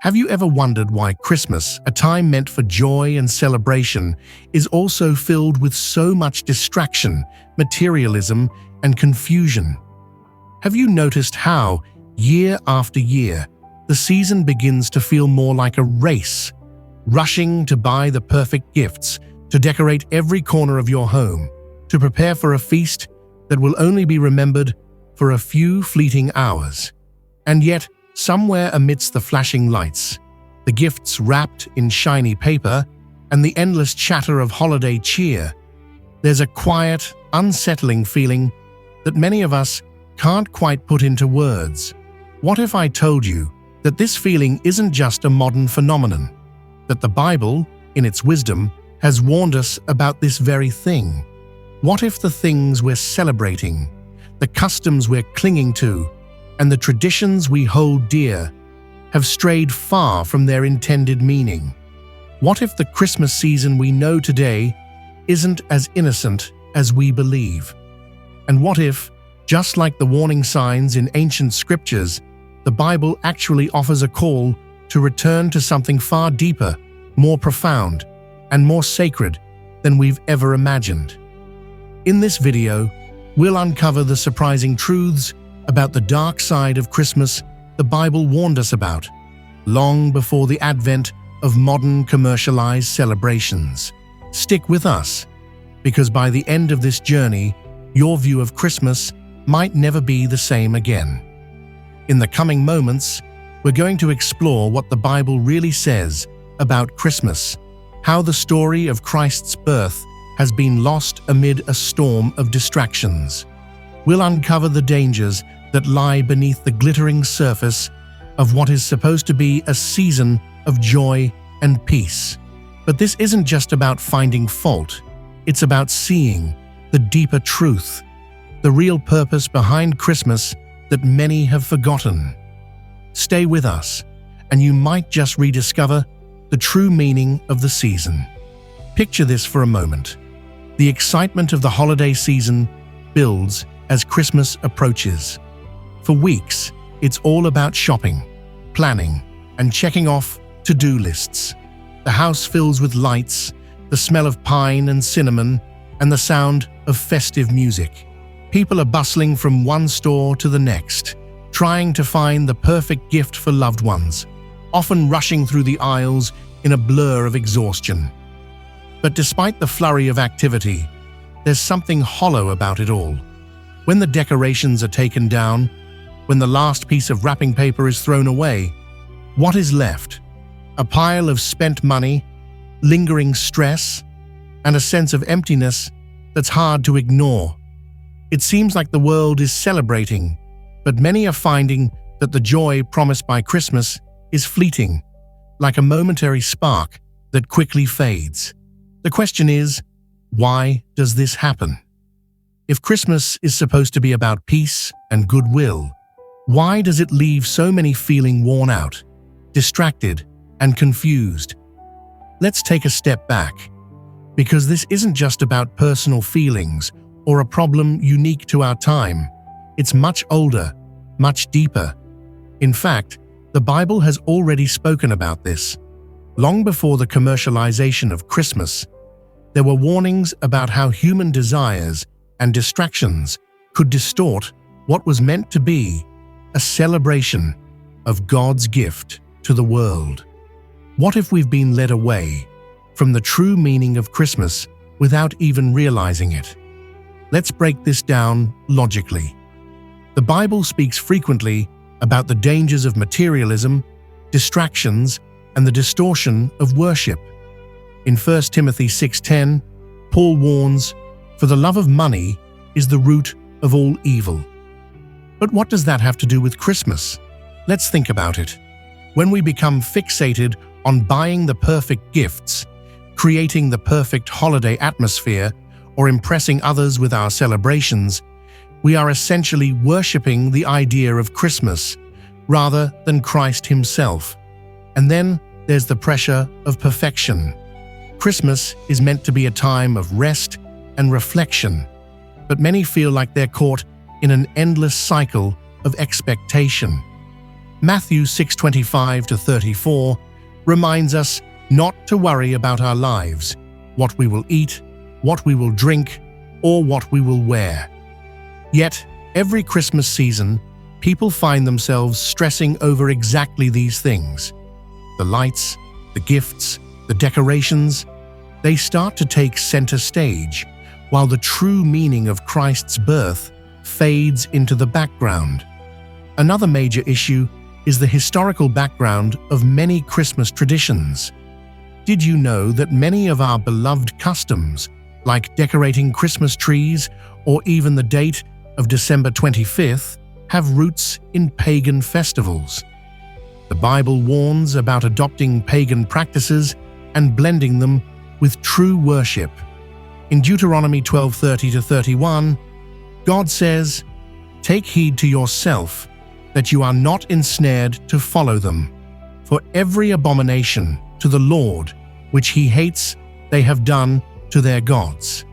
Have you ever wondered why Christmas, a time meant for joy and celebration, is also filled with so much distraction, materialism, and confusion? Have you noticed how, year after year, the season begins to feel more like a race, rushing to buy the perfect gifts, to decorate every corner of your home, to prepare for a feast that will only be remembered for a few fleeting hours? And yet, somewhere amidst the flashing lights, the gifts wrapped in shiny paper, and the endless chatter of holiday cheer, there's a quiet, unsettling feeling that many of us can't quite put into words. What if I told you that this feeling isn't just a modern phenomenon, that the Bible, in its wisdom, has warned us about this very thing? What if the things we're celebrating, the customs we're clinging to, and the traditions we hold dear have strayed far from their intended meaning? What if the Christmas season we know today isn't as innocent as we believe? And what if, just like the warning signs in ancient scriptures, the Bible actually offers a call to return to something far deeper, more profound, and more sacred than we've ever imagined? In this video, we'll uncover the surprising truths about the dark side of Christmas the Bible warned us about, long before the advent of modern commercialized celebrations. Stick with us, because by the end of this journey, your view of Christmas might never be the same again. In the coming moments, we're going to explore what the Bible really says about Christmas, how the story of Christ's birth has been lost amid a storm of distractions. We'll uncover the dangers that lie beneath the glittering surface of what is supposed to be a season of joy and peace. But this isn't just about finding fault, it's about seeing the deeper truth, the real purpose behind Christmas that many have forgotten. Stay with us, and you might just rediscover the true meaning of the season. Picture this for a moment. The excitement of the holiday season builds as Christmas approaches. For weeks, it's all about shopping, planning, and checking off to-do lists. The house fills with lights, the smell of pine and cinnamon, and the sound of festive music. People are bustling from one store to the next, trying to find the perfect gift for loved ones, often rushing through the aisles in a blur of exhaustion. But despite the flurry of activity, there's something hollow about it all. When the decorations are taken down, when the last piece of wrapping paper is thrown away, what is left? A pile of spent money, lingering stress, and a sense of emptiness that's hard to ignore. It seems like the world is celebrating, but many are finding that the joy promised by Christmas is fleeting, like a momentary spark that quickly fades. The question is, why does this happen? If Christmas is supposed to be about peace and goodwill, why does it leave so many feeling worn out, distracted, and confused? Let's take a step back, because this isn't just about personal feelings or a problem unique to our time. It's much older, much deeper. In fact, the Bible has already spoken about this. Long before the commercialization of Christmas, there were warnings about how human desires and distractions could distort what was meant to be a celebration of God's gift to the world. What if we've been led away from the true meaning of Christmas without even realizing it? Let's break this down logically. The Bible speaks frequently about the dangers of materialism, distractions, and the distortion of worship. In 1 Timothy 6:10, Paul warns, "For the love of money is the root of all evil." But what does that have to do with Christmas? Let's think about it. When we become fixated on buying the perfect gifts, creating the perfect holiday atmosphere, or impressing others with our celebrations, we are essentially worshipping the idea of Christmas rather than Christ himself. And then there's the pressure of perfection. Christmas is meant to be a time of rest and reflection, but many feel like they're caught in an endless cycle of expectation. Matthew 6:25-34 reminds us not to worry about our lives, what we will eat, what we will drink, or what we will wear. Yet, every Christmas season, people find themselves stressing over exactly these things. The lights, the gifts, the decorations, they start to take center stage, while the true meaning of Christ's birth fades into the background. Another major issue is the historical background of many Christmas traditions. Did you know that many of our beloved customs, like decorating Christmas trees or even the date of December 25th, have roots in pagan festivals? The Bible warns about adopting pagan practices and blending them with true worship. In Deuteronomy 12:30-31, God says, "Take heed to yourself that you are not ensnared to follow them. For every abomination to the Lord, which he hates, they have done to their gods."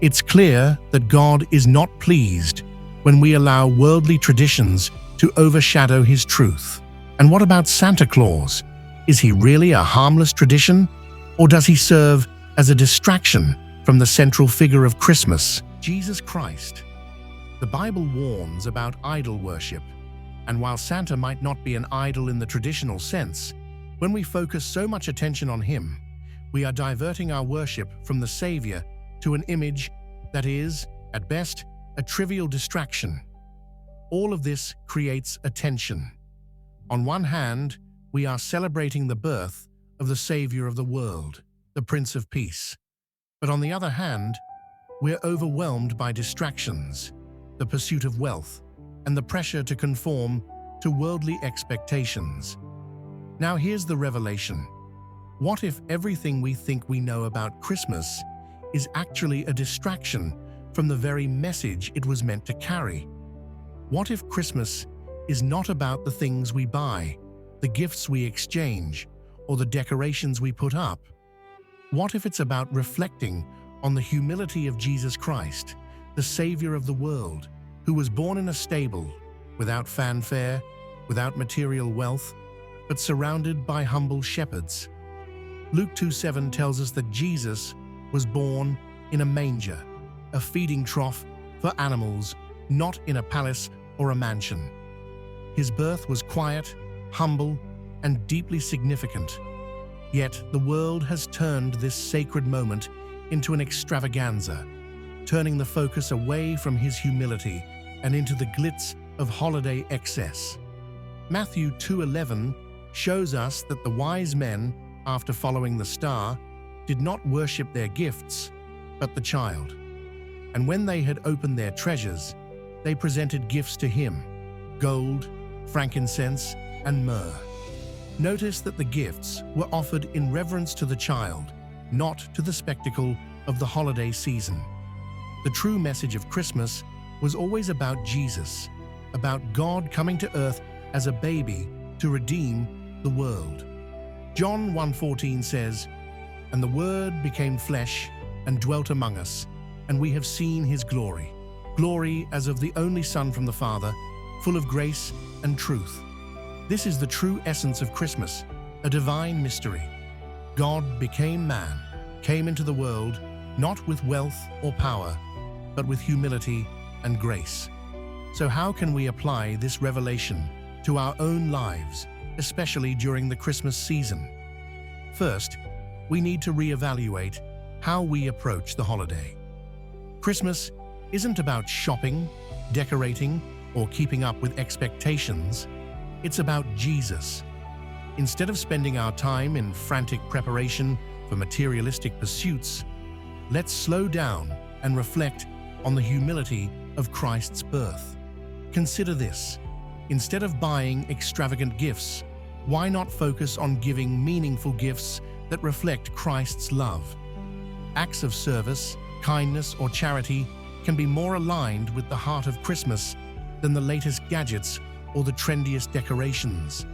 It's clear that God is not pleased when we allow worldly traditions to overshadow his truth. And what about Santa Claus? Is he really a harmless tradition, or does he serve as a distraction from the central figure of Christmas, Jesus Christ? The Bible warns about idol worship, and while Santa might not be an idol in the traditional sense, when we focus so much attention on him, we are diverting our worship from the Savior to an image that is, at best, a trivial distraction. All of this creates a tension. On one hand, we are celebrating the birth of the Savior of the world, the Prince of Peace. But on the other hand, we're overwhelmed by distractions, the pursuit of wealth, and the pressure to conform to worldly expectations. Now here's the revelation. What if everything we think we know about Christmas is actually a distraction from the very message it was meant to carry? What if Christmas is not about the things we buy, the gifts we exchange, or the decorations we put up? What if it's about reflecting on the humility of Jesus Christ, the Savior of the world, who was born in a stable, without fanfare, without material wealth, but surrounded by humble shepherds? Luke 2:7 tells us that Jesus was born in a manger, a feeding trough for animals, not in a palace or a mansion. His birth was quiet, humble, and deeply significant. Yet the world has turned this sacred moment into an extravaganza, turning the focus away from his humility and into the glitz of holiday excess. Matthew 2:11 shows us that the wise men, after following the star, did not worship their gifts, but the child. And when they had opened their treasures, they presented gifts to him: gold, frankincense, and myrrh. Notice that the gifts were offered in reverence to the child, not to the spectacle of the holiday season. The true message of Christmas was always about Jesus, about God coming to earth as a baby to redeem the world. John 1:14 says, "And the Word became flesh and dwelt among us, and we have seen his glory, glory as of the only Son from the Father, full of grace and truth." This is the true essence of Christmas, a divine mystery. God became man, came into the world, not with wealth or power, but with humility and grace. So how can we apply this revelation to our own lives, especially during the Christmas season? First, we need to reevaluate how we approach the holiday. Christmas isn't about shopping, decorating, or keeping up with expectations. It's about Jesus. Instead of spending our time in frantic preparation for materialistic pursuits, let's slow down and reflect on the humility of Christ's birth. Consider this. Instead of buying extravagant gifts, why not focus on giving meaningful gifts that reflect Christ's love? Acts of service, kindness, or charity can be more aligned with the heart of Christmas than the latest gadgets or the trendiest decorations.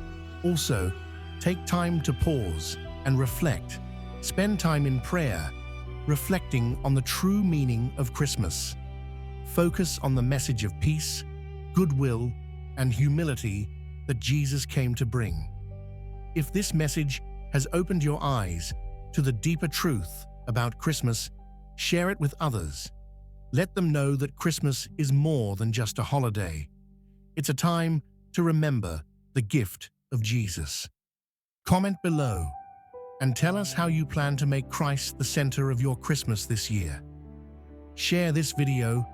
Also, take time to pause and reflect. Spend time in prayer, reflecting on the true meaning of Christmas. Focus on the message of peace, goodwill, and humility that Jesus came to bring. If this message has opened your eyes to the deeper truth about Christmas, share it with others. Let them know that Christmas is more than just a holiday. It's a time to remember the gift of Jesus. Comment below and tell us how you plan to make Christ the center of your Christmas this year. Share this video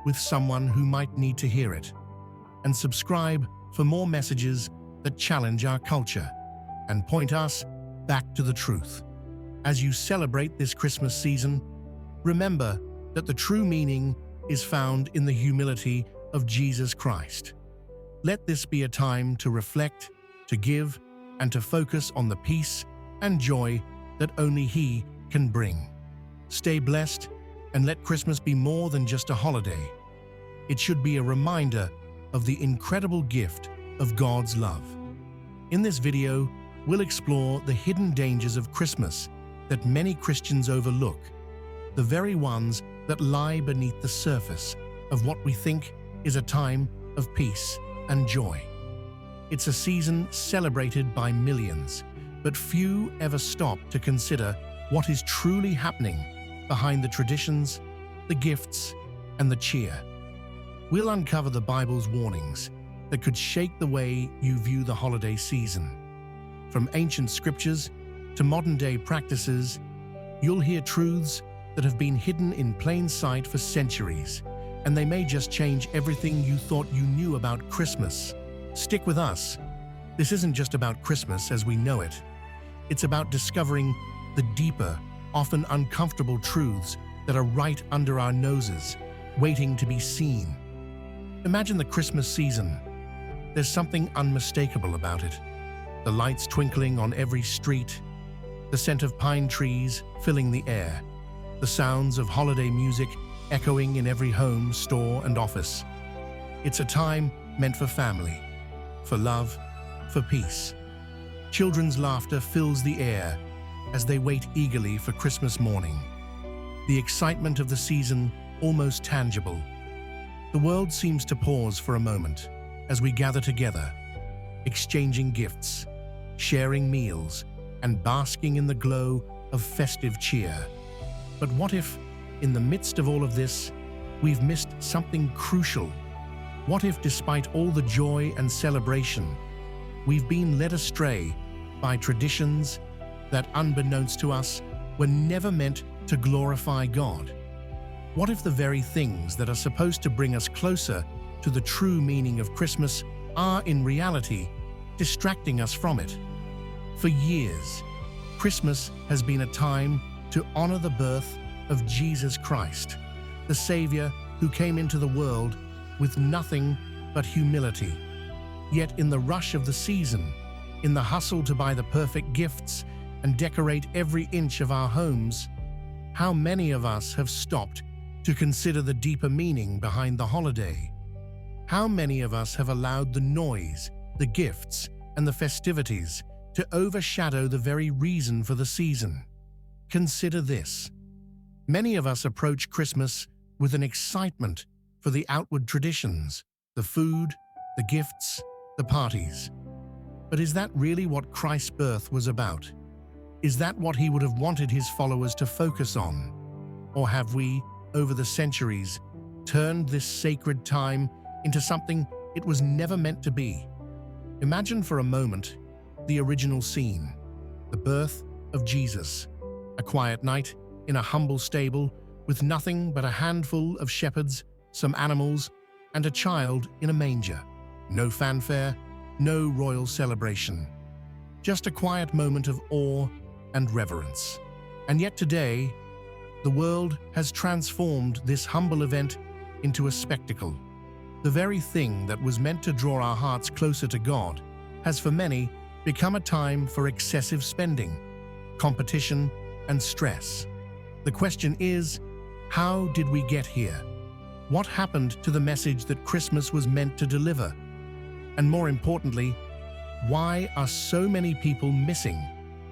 with someone who might need to hear it, and subscribe for more messages that challenge our culture and point us back to the truth. As you celebrate this Christmas season, remember that the true meaning is found in the humility of Jesus Christ. Let this be a time to reflect, to give, and to focus on the peace and joy that only He can bring. Stay blessed, and let Christmas be more than just a holiday. It should be a reminder of the incredible gift of God's love. In this video, we'll explore the hidden dangers of Christmas that many Christians overlook, the very ones that lie beneath the surface of what we think is a time of peace and joy. It's a season celebrated by millions, but few ever stop to consider what is truly happening behind the traditions, the gifts, and the cheer. We'll uncover the Bible's warnings that could shake the way you view the holiday season. From ancient scriptures to modern-day practices, you'll hear truths that have been hidden in plain sight for centuries, and they may just change everything you thought you knew about Christmas. Stick with us. This isn't just about Christmas as we know it. It's about discovering the deeper, often uncomfortable truths that are right under our noses, waiting to be seen. Imagine the Christmas season. There's something unmistakable about it. The lights twinkling on every street, the scent of pine trees filling the air, the sounds of holiday music echoing in every home, store, and office. It's a time meant for family, for love, for peace. Children's laughter fills the air as they wait eagerly for Christmas morning. The excitement of the season almost tangible. The world seems to pause for a moment as we gather together, exchanging gifts, sharing meals, and basking in the glow of festive cheer. But what if, in the midst of all of this, we've missed something crucial? What if, despite all the joy and celebration, we've been led astray by traditions that, unbeknownst to us, were never meant to glorify God? What if the very things that are supposed to bring us closer to the true meaning of Christmas are, in reality, distracting us from it? For years, Christmas has been a time to honor the birth of Jesus Christ, the Savior who came into the world with nothing but humility. Yet in the rush of the season, in the hustle to buy the perfect gifts and decorate every inch of our homes, how many of us have stopped to consider the deeper meaning behind the holiday? How many of us have allowed the noise, the gifts, and the festivities to overshadow the very reason for the season? Consider this. Many of us approach Christmas with an excitement for the outward traditions, the food, the gifts, the parties. But is that really what Christ's birth was about? Is that what He would have wanted His followers to focus on? Or have we, over the centuries, turned this sacred time into something it was never meant to be? Imagine for a moment the original scene, the birth of Jesus, a quiet night in a humble stable with nothing but a handful of shepherds, some animals, and a child in a manger. No fanfare, no royal celebration. Just a quiet moment of awe and reverence. And yet today, the world has transformed this humble event into a spectacle. The very thing that was meant to draw our hearts closer to God has for many become a time for excessive spending, competition, and stress. The question is, how did we get here? What happened to the message that Christmas was meant to deliver? And more importantly, why are so many people missing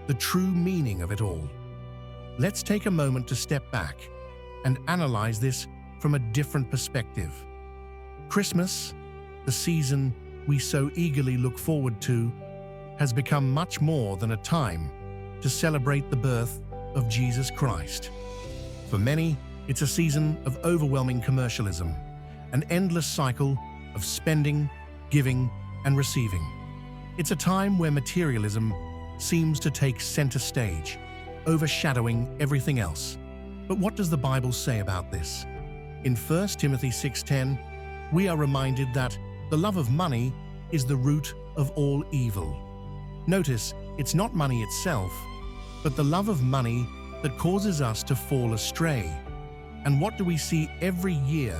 the true meaning of it all? Let's take a moment to step back and analyze this from a different perspective. Christmas, the season we so eagerly look forward to has become much more than a time to celebrate the birth of Jesus Christ. For many, it's a season of overwhelming commercialism, an endless cycle of spending, giving, and receiving. It's a time where materialism seems to take center stage, overshadowing everything else. But what does the Bible say about this? In 1 Timothy 6:10, we are reminded that the love of money is the root of all evil. Notice, it's not money itself, but the love of money that causes us to fall astray. And what do we see every year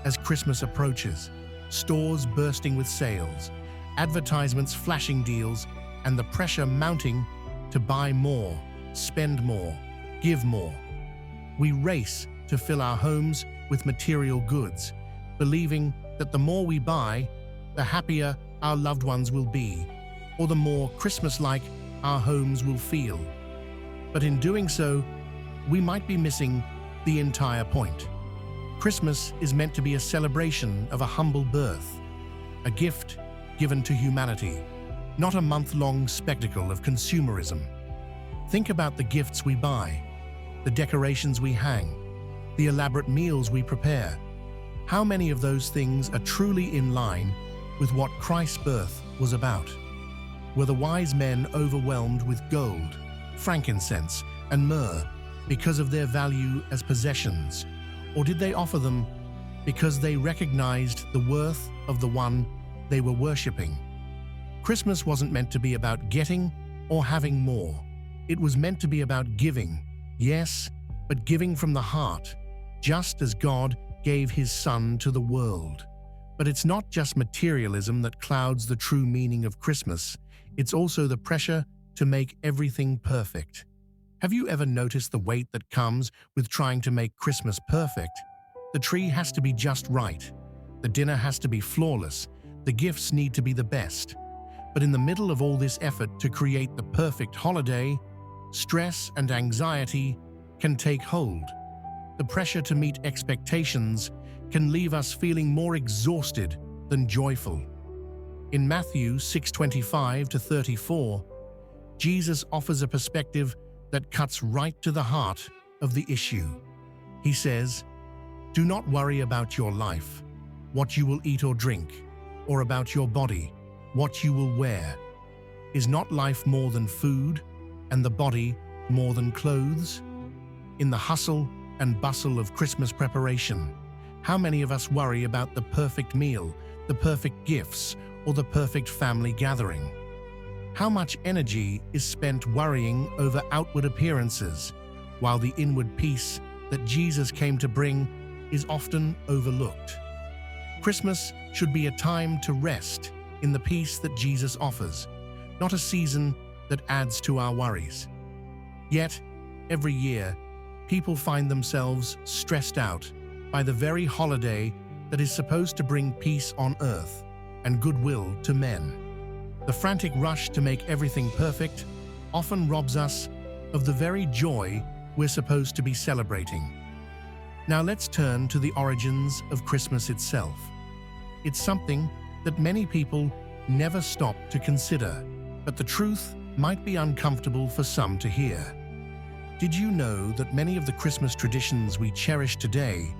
as Christmas approaches? Stores bursting with sales, advertisements flashing deals, and the pressure mounting to buy more, spend more, give more. We race to fill our homes with material goods, believing that the more we buy, the happier our loved ones will be, or the more Christmas-like our homes will feel. But in doing so, we might be missing the entire point. Christmas is meant to be a celebration of a humble birth, a gift given to humanity, not a month-long spectacle of consumerism. Think about the gifts we buy, the decorations we hang, the elaborate meals we prepare. How many of those things are truly in line with what Christ's birth was about? Were the wise men overwhelmed with gold, frankincense, and myrrh because of their value as possessions, or did they offer them because they recognized the worth of the one they were worshipping? Christmas wasn't meant to be about getting or having more. It was meant to be about giving, yes, but giving from the heart, just as God gave His Son to the world. But it's not just materialism that clouds the true meaning of Christmas, it's also the pressure to make everything perfect. Have you ever noticed the weight that comes with trying to make Christmas perfect? The tree has to be just right. The dinner has to be flawless. The gifts need to be the best. But in the middle of all this effort to create the perfect holiday, stress and anxiety can take hold. The pressure to meet expectations can leave us feeling more exhausted than joyful. In Matthew 6:25-34, Jesus offers a perspective that cuts right to the heart of the issue. He says, "Do not worry about your life, what you will eat or drink, or about your body, what you will wear. Is not life more than food, and the body more than clothes?" In the hustle and bustle of Christmas preparation, how many of us worry about the perfect meal, the perfect gifts, or the perfect family gathering? How much energy is spent worrying over outward appearances, while the inward peace that Jesus came to bring is often overlooked? Christmas should be a time to rest in the peace that Jesus offers, not a season that adds to our worries. Yet, every year, people find themselves stressed out by the very holiday that is supposed to bring peace on earth and goodwill to men. The frantic rush to make everything perfect often robs us of the very joy we're supposed to be celebrating. Now let's turn to the origins of Christmas itself. It's something that many people never stop to consider, but the truth might be uncomfortable for some to hear. Did you know that many of the Christmas traditions we cherish today,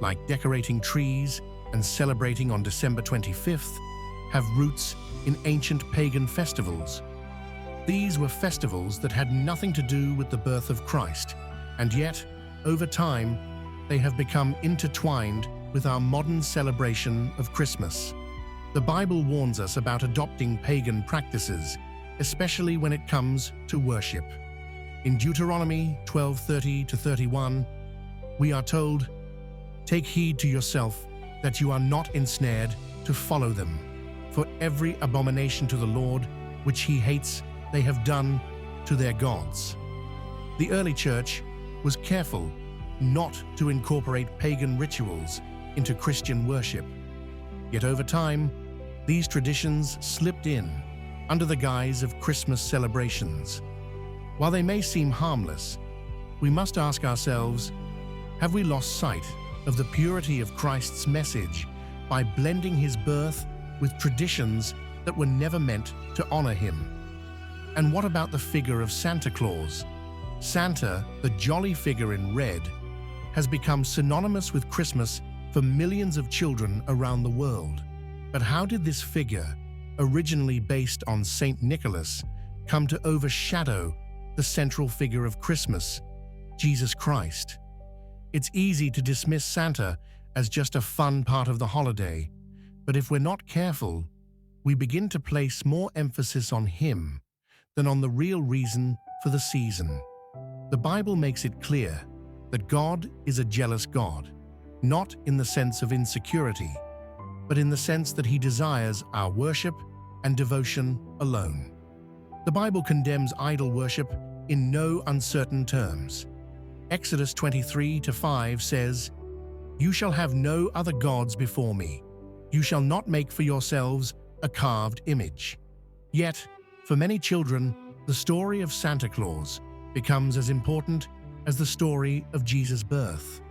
like decorating trees and celebrating on December 25th, have roots in ancient pagan festivals? These were festivals that had nothing to do with the birth of Christ, and yet, over time, they have become intertwined with our modern celebration of Christmas. The Bible warns us about adopting pagan practices, especially when it comes to worship. In Deuteronomy 12:30-31, we are told, "Take heed to yourself that you are not ensnared to follow them. For every abomination to the Lord, which He hates, they have done to their gods." The early church was careful not to incorporate pagan rituals into Christian worship. Yet over time, these traditions slipped in under the guise of Christmas celebrations. While they may seem harmless, we must ask ourselves, have we lost sight of the purity of Christ's message by blending His birth with traditions that were never meant to honor him. And what about the figure of Santa Claus? Santa, the jolly figure in red, has become synonymous with Christmas for millions of children around the world. But how did this figure, originally based on Saint Nicholas, come to overshadow the central figure of Christmas, Jesus Christ? It's easy to dismiss Santa as just a fun part of the holiday, but if we're not careful, we begin to place more emphasis on him than on the real reason for the season. The Bible makes it clear that God is a jealous God, not in the sense of insecurity, but in the sense that he desires our worship and devotion alone. The Bible condemns idol worship in no uncertain terms. Exodus 23:5 says, "You shall have no other gods before me. You shall not make for yourselves a carved image." Yet, for many children, the story of Santa Claus becomes as important as the story of Jesus' birth.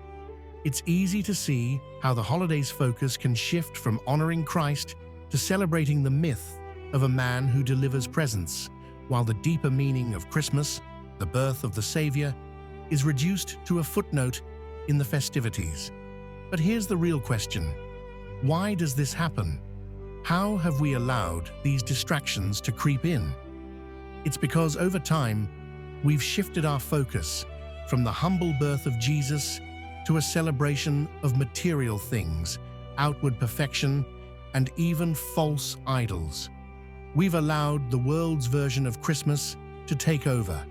It's easy to see how the holiday's focus can shift from honoring Christ to celebrating the myth of a man who delivers presents, while the deeper meaning of Christmas, the birth of the Savior, is reduced to a footnote in the festivities. But here's the real question. Why does this happen? How have we allowed these distractions to creep in? It's because over time, we've shifted our focus from the humble birth of Jesus to a celebration of material things, outward perfection, and even false idols. We've allowed the world's version of Christmas to take over,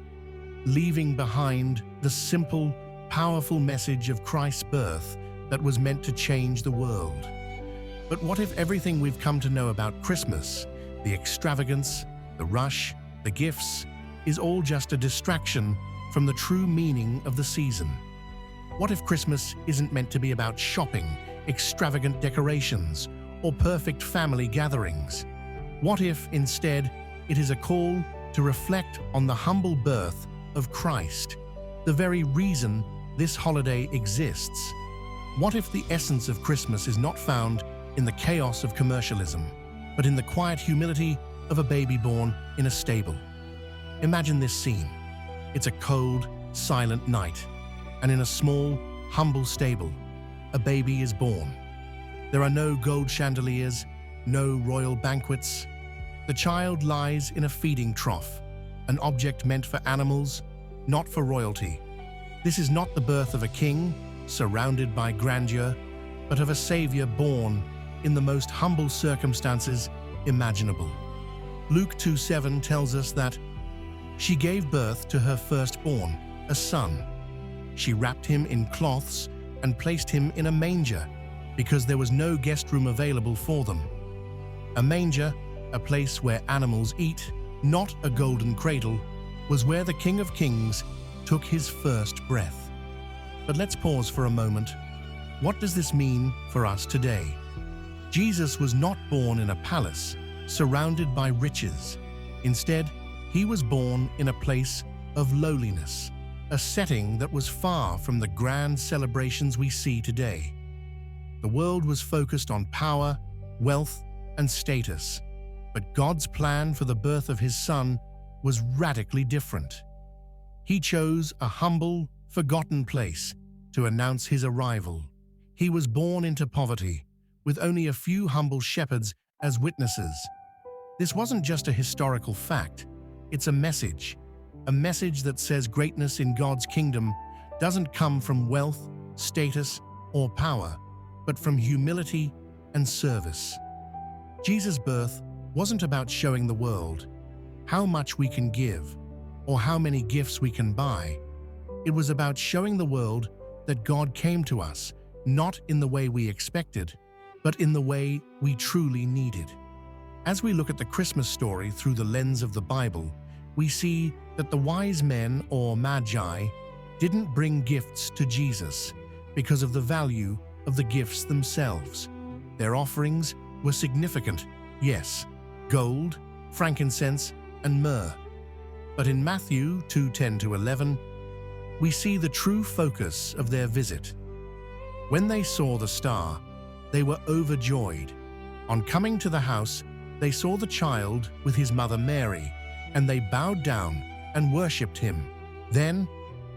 leaving behind the simple, powerful message of Christ's birth that was meant to change the world. But what if everything we've come to know about Christmas, the extravagance, the rush, the gifts, is all just a distraction from the true meaning of the season? What if Christmas isn't meant to be about shopping, extravagant decorations, or perfect family gatherings? What if, instead, it is a call to reflect on the humble birth of Christ, the very reason this holiday exists? What if the essence of Christmas is not found in the chaos of commercialism, but in the quiet humility of a baby born in a stable? Imagine this scene. It's a cold, silent night, and in a small, humble stable, a baby is born. There are no gold chandeliers, no royal banquets. The child lies in a feeding trough, an object meant for animals, not for royalty. This is not the birth of a king, surrounded by grandeur, but of a savior born in the most humble circumstances imaginable. Luke 2:7 tells us that she gave birth to her firstborn, a son. She wrapped him in cloths and placed him in a manger because there was no guest room available for them. A manger, a place where animals eat, not a golden cradle, was where the King of Kings took his first breath. But let's pause for a moment. What does this mean for us today? Jesus was not born in a palace, surrounded by riches. Instead, he was born in a place of lowliness, a setting that was far from the grand celebrations we see today. The world was focused on power, wealth, and status, but God's plan for the birth of his son was radically different. He chose a humble, forgotten place to announce his arrival. He was born into poverty, with only a few humble shepherds as witnesses. This wasn't just a historical fact, it's a message that says greatness in God's kingdom doesn't come from wealth, status, or power, but from humility and service. Jesus' birth wasn't about showing the world how much we can give or how many gifts we can buy. It was about showing the world that God came to us, not in the way we expected, but in the way we truly needed. As we look at the Christmas story through the lens of the Bible, we see that the wise men, or magi, didn't bring gifts to Jesus because of the value of the gifts themselves. Their offerings were significant, yes, gold, frankincense, and myrrh. But in Matthew 2:10-11, we see the true focus of their visit. When they saw the star, they were overjoyed. On coming to the house, they saw the child with his mother Mary, and they bowed down and worshipped him. Then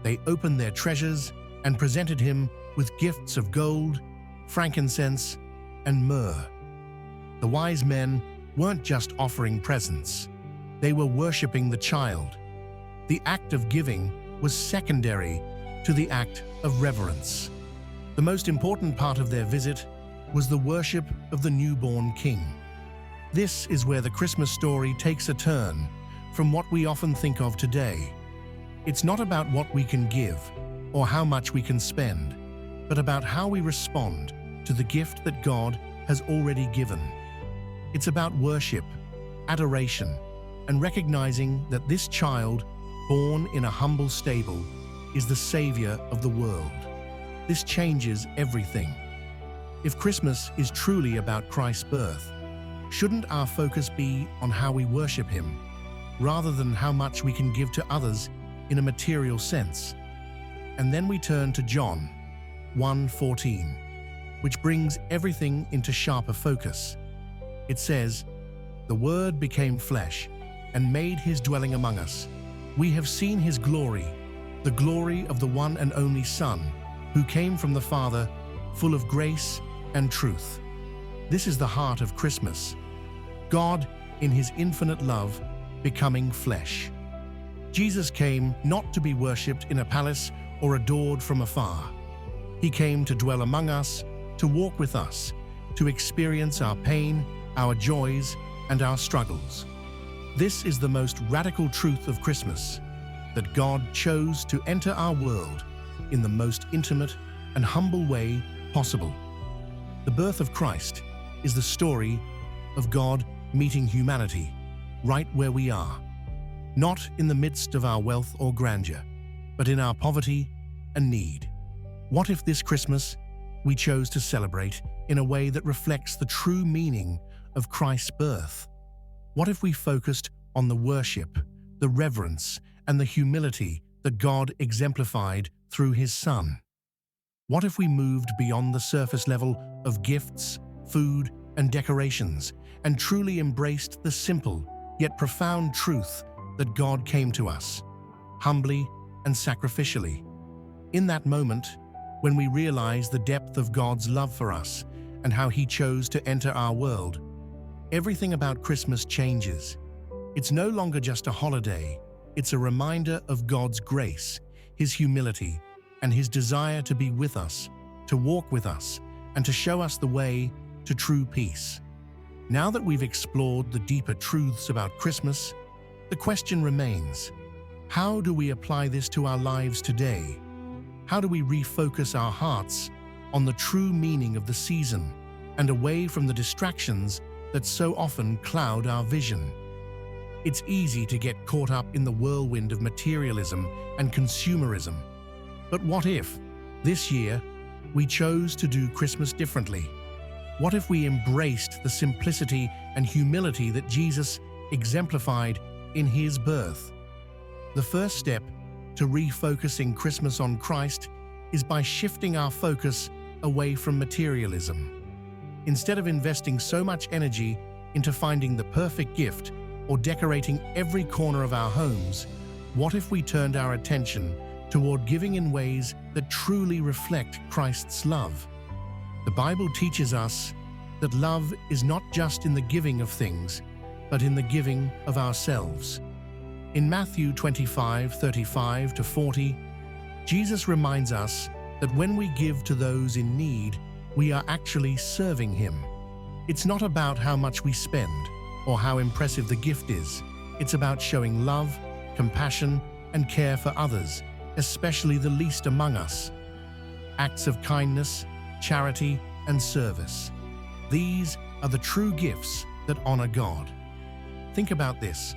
they opened their treasures and presented him with gifts of gold, frankincense, and myrrh. The wise men weren't just offering presents. They were worshipping the child. The act of giving was secondary to the act of reverence. The most important part of their visit was the worship of the newborn king. This is where the Christmas story takes a turn from what we often think of today. It's not about what we can give or how much we can spend, but about how we respond to the gift that God has already given. It's about worship, adoration, and recognizing that this child, born in a humble stable, is the Savior of the world. This changes everything. If Christmas is truly about Christ's birth, shouldn't our focus be on how we worship Him, rather than how much we can give to others in a material sense? And then we turn to John 1:14, which brings everything into sharper focus. It says, "The Word became flesh and made His dwelling among us. We have seen His glory, the glory of the one and only Son, who came from the Father, full of grace and truth." This is the heart of Christmas. God, in His infinite love, becoming flesh. Jesus came not to be worshipped in a palace or adored from afar. He came to dwell among us, to walk with us, to experience our pain, our joys, and our struggles. This is the most radical truth of Christmas, that God chose to enter our world in the most intimate and humble way possible. The birth of Christ is the story of God meeting humanity right where we are, not in the midst of our wealth or grandeur, but in our poverty and need. What if this Christmas we chose to celebrate in a way that reflects the true meaning of Christ's birth? What if we focused on the worship, the reverence, and the humility that God exemplified through His Son? What if we moved beyond the surface level of gifts, food, and decorations, and truly embraced the simple yet profound truth that God came to us, humbly and sacrificially? In that moment, when we realize the depth of God's love for us and how He chose to enter our world, everything about Christmas changes. It's no longer just a holiday, it's a reminder of God's grace, His humility, and His desire to be with us, to walk with us, and to show us the way to true peace. Now that we've explored the deeper truths about Christmas, the question remains: how do we apply this to our lives today? How do we refocus our hearts on the true meaning of the season and away from the distractions that so often cloud our vision? It's easy to get caught up in the whirlwind of materialism and consumerism. But what if, this year, we chose to do Christmas differently? What if we embraced the simplicity and humility that Jesus exemplified in His birth? The first step to refocusing Christmas on Christ is by shifting our focus away from materialism. Instead of investing so much energy into finding the perfect gift or decorating every corner of our homes, what if we turned our attention toward giving in ways that truly reflect Christ's love? The Bible teaches us that love is not just in the giving of things, but in the giving of ourselves. In Matthew 25:35-40, Jesus reminds us that when we give to those in need, we are actually serving Him. It's not about how much we spend or how impressive the gift is. It's about showing love, compassion, and care for others, especially the least among us. Acts of kindness, charity, and service. These are the true gifts that honor God. Think about this.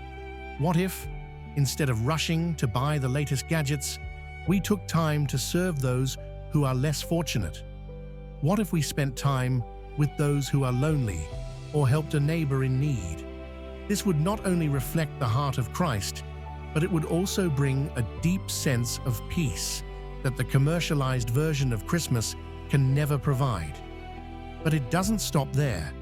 What if, instead of rushing to buy the latest gadgets, we took time to serve those who are less fortunate? What if we spent time with those who are lonely or helped a neighbor in need? This would not only reflect the heart of Christ, but it would also bring a deep sense of peace that the commercialized version of Christmas can never provide. But it doesn't stop there.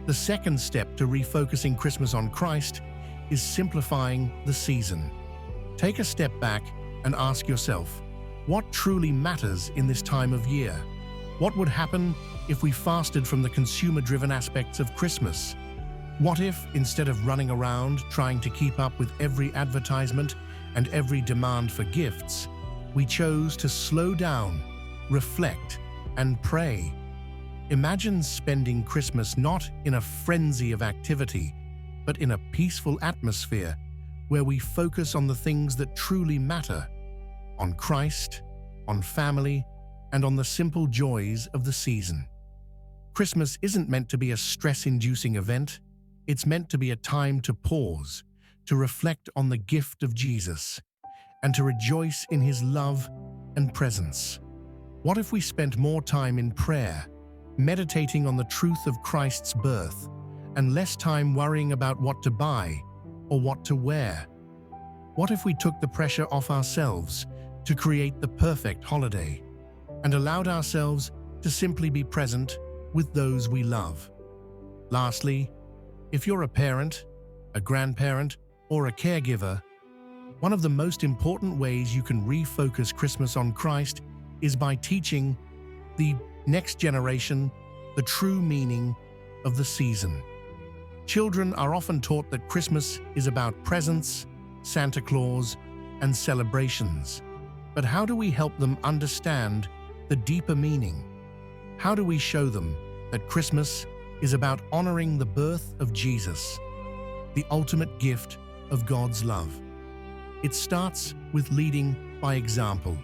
The second step to refocusing Christmas on Christ is simplifying the season. Take a step back and ask yourself, what truly matters in this time of year? What would happen if we fasted from the consumer-driven aspects of Christmas? What if, instead of running around trying to keep up with every advertisement and every demand for gifts, we chose to slow down, reflect, and pray? Imagine spending Christmas not in a frenzy of activity, but in a peaceful atmosphere where we focus on the things that truly matter, on Christ, on family, and on the simple joys of the season. Christmas isn't meant to be a stress-inducing event. It's meant to be a time to pause, to reflect on the gift of Jesus, and to rejoice in his love and presence. What if we spent more time in prayer, meditating on the truth of Christ's birth, and less time worrying about what to buy or what to wear? What if we took the pressure off ourselves to create the perfect holiday and allowed ourselves to simply be present with those we love? Lastly, if you're a parent, a grandparent, or a caregiver, one of the most important ways you can refocus Christmas on Christ is by teaching the next generation the true meaning of the season. Children are often taught that Christmas is about presents, Santa Claus, and celebrations. But how do we help them understand the deeper meaning? How do we show them that Christmas is about honoring the birth of Jesus, the ultimate gift of God's love? It starts with leading by example.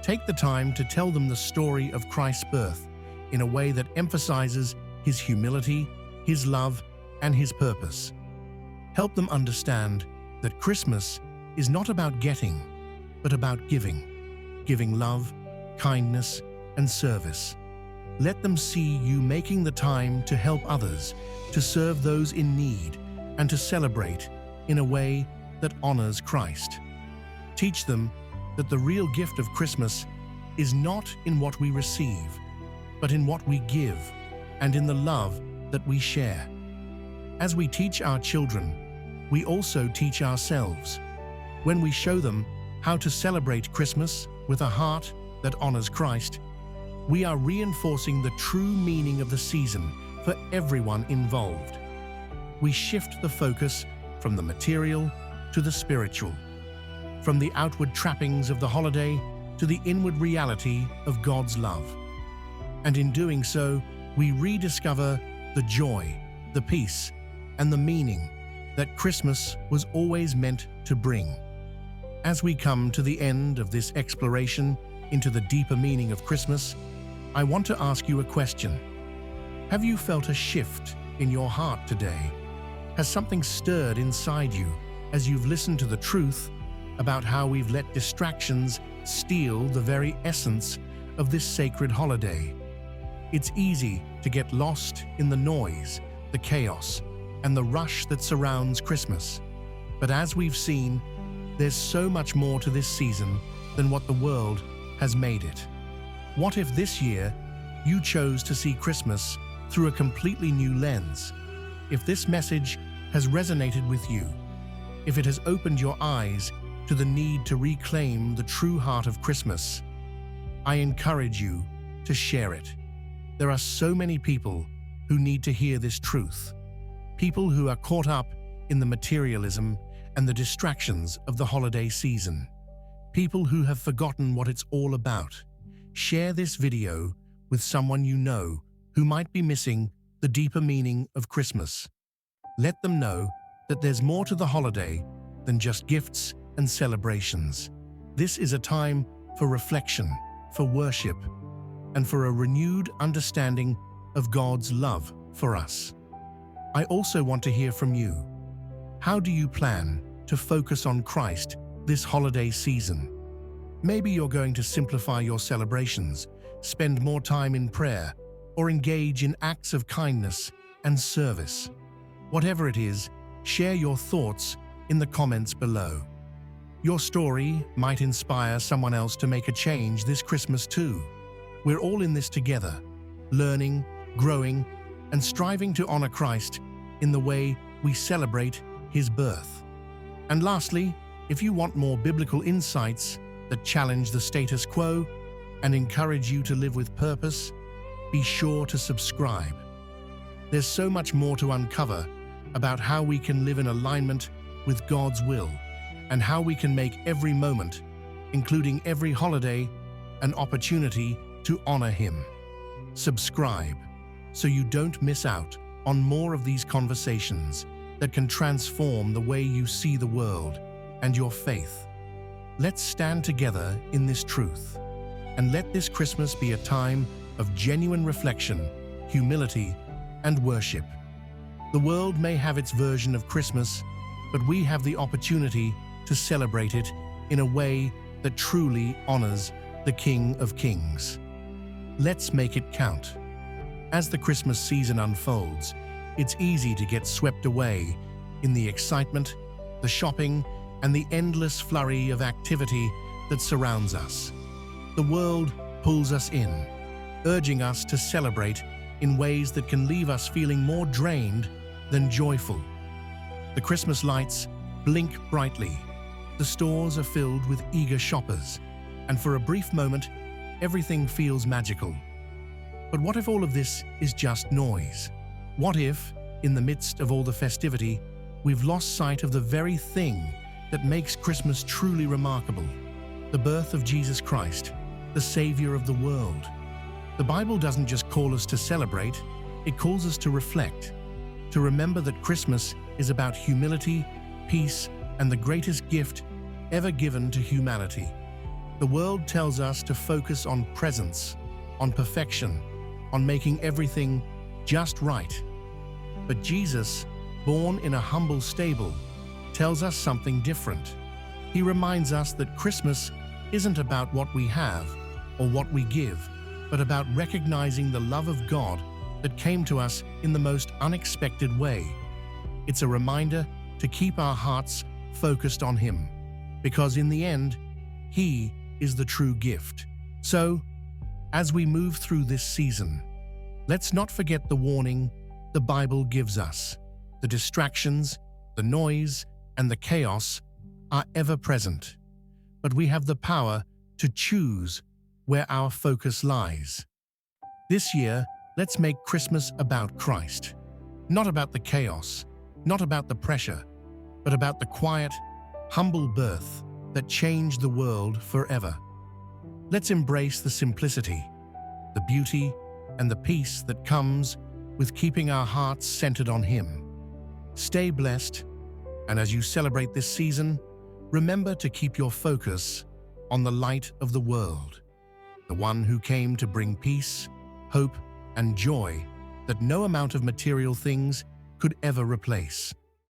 Take the time to tell them the story of Christ's birth in a way that emphasizes his humility, his love, and his purpose. Help them understand that Christmas is not about getting, but about giving love, kindness, and service. Let them see you making the time to help others, to serve those in need, and to celebrate in a way that honors Christ. Teach them that the real gift of Christmas is not in what we receive, but in what we give and in the love that we share. As we teach our children, we also teach ourselves. When we show them how to celebrate Christmas with a heart that honors Christ, we are reinforcing the true meaning of the season for everyone involved. We shift the focus from the material to the spiritual, from the outward trappings of the holiday to the inward reality of God's love. And in doing so, we rediscover the joy, the peace, and the meaning that Christmas was always meant to bring. As we come to the end of this exploration into the deeper meaning of Christmas, I want to ask you a question. Have you felt a shift in your heart today? Has something stirred inside you as you've listened to the truth about how we've let distractions steal the very essence of this sacred holiday? It's easy to get lost in the noise, the chaos, and the rush that surrounds Christmas. But as we've seen, there's so much more to this season than what the world has made it. What if this year you chose to see Christmas through a completely new lens? If this message has resonated with you, if it has opened your eyes to the need to reclaim the true heart of Christmas, I encourage you to share it. There are so many people who need to hear this truth. People who are caught up in the materialism and the distractions of the holiday season. People who have forgotten what it's all about. Share this video with someone you know who might be missing the deeper meaning of Christmas. Let them know that there's more to the holiday than just gifts and celebrations. This is a time for reflection, for worship, and for a renewed understanding of God's love for us. I also want to hear from you. How do you plan to focus on Christ this holiday season? Maybe you're going to simplify your celebrations, spend more time in prayer, or engage in acts of kindness and service. Whatever it is, share your thoughts in the comments below. Your story might inspire someone else to make a change this Christmas too. We're all in this together, learning, growing, and striving to honor Christ in the way we celebrate His birth. And lastly, if you want more biblical insights that challenge the status quo and encourage you to live with purpose, be sure to subscribe. There's so much more to uncover about how we can live in alignment with God's will and how we can make every moment, including every holiday, an opportunity to honor Him. Subscribe so you don't miss out on more of these conversations that can transform the way you see the world and your faith. Let's stand together in this truth, and let this Christmas be a time of genuine reflection, humility, and worship. The world may have its version of Christmas, but we have the opportunity to celebrate it in a way that truly honors the King of Kings. Let's make it count. As the Christmas season unfolds, it's easy to get swept away in the excitement, the shopping, and the endless flurry of activity that surrounds us. The world pulls us in, urging us to celebrate in ways that can leave us feeling more drained than joyful. The Christmas lights blink brightly, the stores are filled with eager shoppers, and for a brief moment, everything feels magical. But what if all of this is just noise? What if, in the midst of all the festivity, we've lost sight of the very thing that makes Christmas truly remarkable? The birth of Jesus Christ, the Savior of the world. The Bible doesn't just call us to celebrate, it calls us to reflect, to remember that Christmas is about humility, peace, and the greatest gift ever given to humanity. The world tells us to focus on presents, on perfection, on making everything just right. But Jesus, born in a humble stable, tells us something different. He reminds us that Christmas isn't about what we have or what we give, but about recognizing the love of God that came to us in the most unexpected way. It's a reminder to keep our hearts focused on Him, because in the end, He is the true gift. So, as we move through this season, let's not forget the warning the Bible gives us. The distractions, the noise, and the chaos are ever present, but we have the power to choose where our focus lies. This year, let's make Christmas about Christ. Not about the chaos, not about the pressure, but about the quiet, humble birth that changed the world forever. Let's embrace the simplicity, the beauty, and the peace that comes with keeping our hearts centered on Him. Stay blessed, and as you celebrate this season, remember to keep your focus on the light of the world, the one who came to bring peace, hope, and joy that no amount of material things could ever replace.